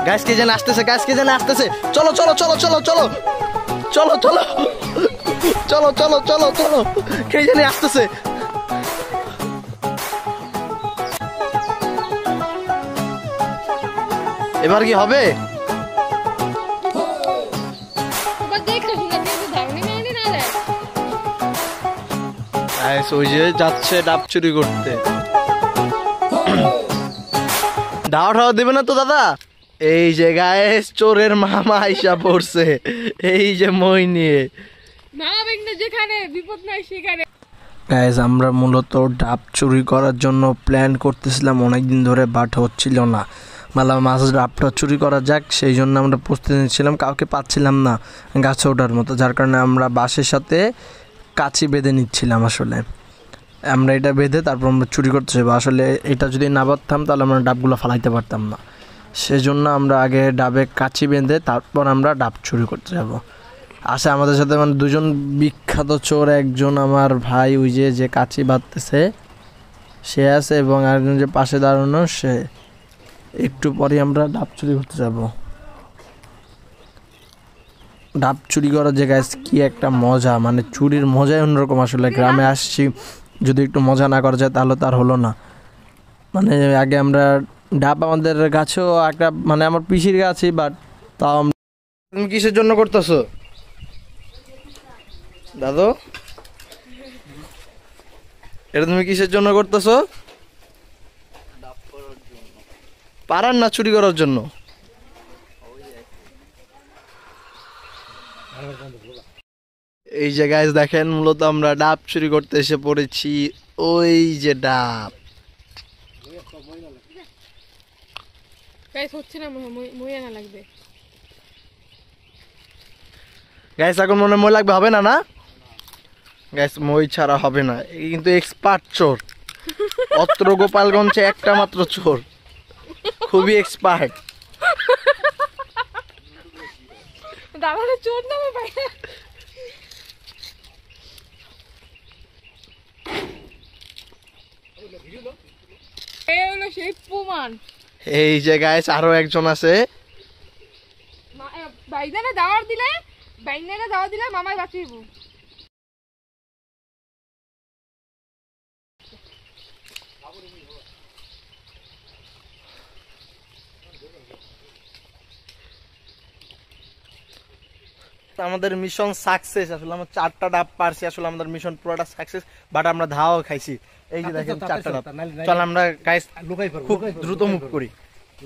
Guys কে যেন আসতেছে, guys কে যেন আসতেছে। চলো চলো চলো চলো চলো চলো চলো চলো চলো চলো চলো, কে যেন আসতেছে। এবার কি হবে? ওই যে যাচ্ছে ডাব চুরি করতে। ডাব ঠাওয়া দেবে না তো দাদা? এই যে গায়েস চোরের মামা আইসা পড়ছে, এই যে মই নিয়ে। যেখানে বিপদ নাই সেখানে। গায়েস আমরা মূলত ডাব চুরি করার জন্য প্ল্যান করতেছিলাম অনেকদিন ধরে, বাট হচ্ছিল না। মাছ ডাবটা চুরি করা যাক, সেই জন্য আমরা প্রস্তুতি নিচ্ছিলাম। কাউকে পাচ্ছিলাম না গাছে ওঠার মতো, যার কারণে আমরা বাঁশের সাথে কাছি বেঁধে নিচ্ছিলাম। আসলে আমরা এটা বেঁধে তারপর আমরা চুরি করতে যাবো। আসলে এটা যদি না বাঁধতাম তাহলে আমরা ডাবগুলো ফালাইতে পারতাম না, সেজন্য আমরা আগে ডাবে কাছি বেঁধে তারপর আমরা ডাব চুরি করতে যাব। আসে আমাদের সাথে মানে দুজন বিখ্যাত চোর, একজন আমার ভাই ওই যে কাছি বাঁধতেছে সে আছে, এবং আরেকজন যে পাশে দাঁড়ানো সে। একটু পরে আমরা ডাব চুরি করতে যাব। ডাব চুরি করার জায়গায় কি একটা মজা, মানে চুরির মজাই অন্যরকম। আসলে গ্রামে আসছি, যদি একটু মজা না করা যায় তাহলে তার হলো না। মানে আগে আমরা ডাব আমাদের গাছেও একটা, মানে আমার পিসির গাছে, বাট তাও। তুমি কিসের জন্য করতেছো দাদু? এটা তুমি কিসের জন্য করতেছো? পারান না চুরি করার জন্য? এই যে গাইস দেখেন, মূলত আমরা ডাব চুরি করতে এসে পড়েছি। ওই যে ডাব গাইস, এখন মনে মই লাগবে, হবে না? না গাইস, মই ছাড়া হবে না। কিন্তু এক্সপার্ট চোর, অত্র গোপালগঞ্জে একটা মাত্র চোর, খুবই এক্সপার্ট। চোর নামে ভাই এই যে গাইস আরো একজন আছে। বাইদানে দাওয়ার দিলে মামাই বাঁচিব। আমাদের মিশন সাকসেস। আসলে আমরা 4টা ডাব পারছি, আসলে আমাদের মিশন পুরোটা সাকসেস, বাট আমরা ধাওয়া খাইছি। এই যে দেখেন 4টা ডাব। চল আমরা গাইস খুব দ্রুত মুভ করি।